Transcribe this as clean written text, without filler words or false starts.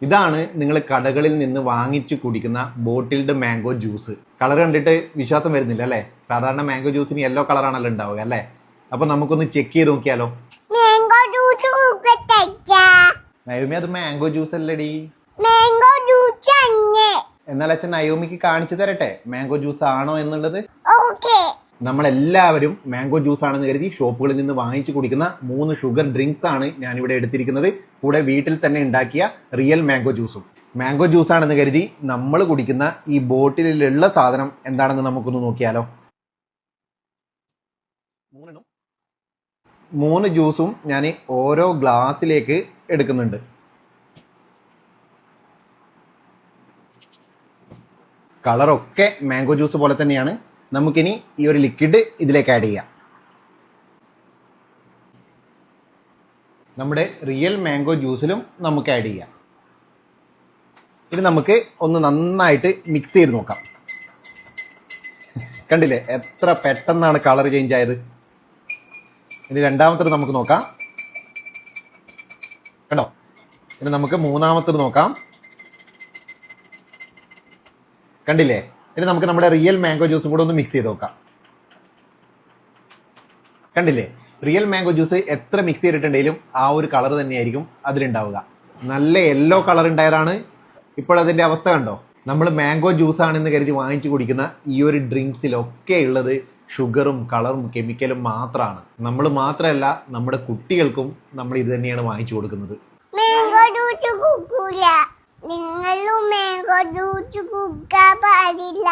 ഇതാണ് നിങ്ങൾ കടകളിൽ നിന്ന് വാങ്ങിച്ചു കുടിക്കുന്ന ബോട്ടിൽഡ് മാംഗോ ജ്യൂസ്. കളർ കണ്ടിട്ട് വിശ്വാസം വരുന്നില്ല അല്ലേ? സാധാരണ മാംഗോ ജ്യൂസിന് യെല്ലോ കളറാണല്ലോ ഉണ്ടാവുക അല്ലേ? അപ്പൊ നമുക്കൊന്ന് ചെക്ക് ചെയ്ത് നോക്കിയാലോ? നയോമി, അത് മാംഗോ ജ്യൂസ് അല്ലടി. എന്നാൽ അച്ഛൻ നയോമിക്ക് കാണിച്ചു തരട്ടെ മാംഗോ ജ്യൂസ് ആണോ എന്നുള്ളത്. നമ്മളെല്ലാവരും മാംഗോ ജ്യൂസ് ആണെന്ന് കരുതി ഷോപ്പുകളിൽ നിന്ന് വാങ്ങിച്ചു കുടിക്കുന്ന 3 ഷുഗർ ഡ്രിങ്ക്സ് ആണ് ഞാനിവിടെ എടുത്തിരിക്കുന്നത്. കൂടെ വീട്ടിൽ തന്നെ ഉണ്ടാക്കിയ റിയൽ മാംഗോ ജ്യൂസും. മാംഗോ ജ്യൂസ് ആണെന്ന് കരുതി നമ്മൾ കുടിക്കുന്ന ഈ ബോട്ടിലുള്ള സാധനം എന്താണെന്ന് നമുക്കൊന്ന് നോക്കിയാലോ? 3 ജ്യൂസും ഞാൻ ഓരോ ഗ്ലാസ്സിലേക്ക് എടുക്കുന്നുണ്ട്. കളറൊക്കെ മാംഗോ ജ്യൂസ് പോലെ തന്നെയാണ്. നമുക്കിനി ഈ ഒരു ലിക്വിഡ് ഇതിലേക്ക് ആഡ് ചെയ്യാം. നമ്മുടെ റിയൽ മാംഗോ ജ്യൂസിലും നമുക്ക് ആഡ് ചെയ്യാം. ഇത് നമുക്ക് ഒന്ന് നന്നായിട്ട് മിക്സ് ചെയ്ത് നോക്കാം. കണ്ടില്ലേ എത്ര പെട്ടെന്നാണ് കളർ ചേഞ്ച് ആയത്. ഇനി രണ്ടാമത്തത് നമുക്ക് നോക്കാം. കണ്ടോ? ഇനി നമുക്ക് മൂന്നാമത്തത് നോക്കാം. കണ്ടില്ലേ? ഇനി നമുക്ക് നമ്മുടെ റിയൽ മാംഗോ ജ്യൂസും കൂടെ ഒന്ന് മിക്സ് ചെയ്ത് നോക്കാം. കണ്ടില്ലേ? റിയൽ മാംഗോ ജ്യൂസ് എത്ര മിക്സ് ചെയ്തിട്ടുണ്ടെങ്കിലും ആ ഒരു കളർ തന്നെയായിരിക്കും അതിലുണ്ടാവുക. നല്ല യെല്ലോ കളർ ഉണ്ടായതാണ്. ഇപ്പോൾ അതിന്റെ അവസ്ഥ കണ്ടോ? നമ്മൾ മാംഗോ ജ്യൂസ് ആണെന്ന് കരുതി വാങ്ങിച്ചു കുടിക്കുന്ന ഈ ഒരു ഡ്രിങ്ക്സിലൊക്കെ ഉള്ളത് ഷുഗറും കളറും കെമിക്കലും മാത്രമാണ്. നമ്മൾ മാത്രമല്ല, നമ്മുടെ കുട്ടികൾക്കും നമ്മൾ ഇത് തന്നെയാണ് വാങ്ങിച്ചു കൊടുക്കുന്നത്. നിങ്ങളും മാംഗോ ജ്യൂസ് കുടിക്കാൻ പാടില്ല.